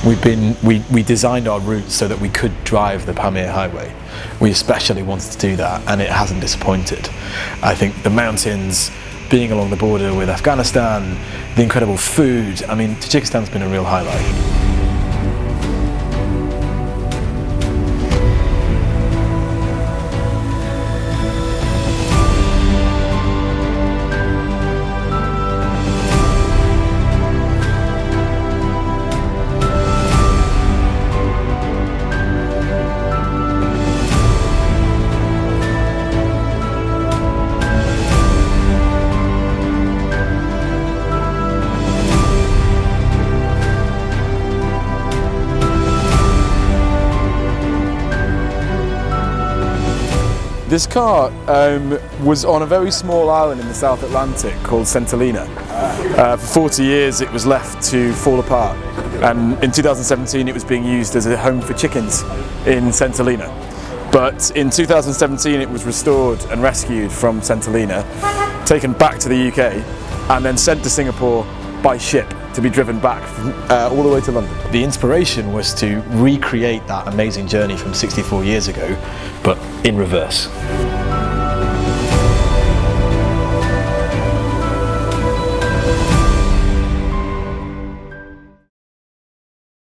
We designed our route so that we could drive the Pamir Highway. We especially wanted to do that, and it hasn't disappointed. I think the mountains, being along the border with Afghanistan, the incredible food, I mean, Tajikistan's been a real highlight. This car was on a very small island in the South Atlantic called Centolina. For 40 years it was left to fall apart, and in 2017 it was being used as a home for chickens in Centolina. But in 2017 it was restored and rescued from Centolina, taken back to the UK and then sent to Singapore by ship to be driven back all the way to London. The inspiration was to recreate that amazing journey from 64 years ago, but in reverse.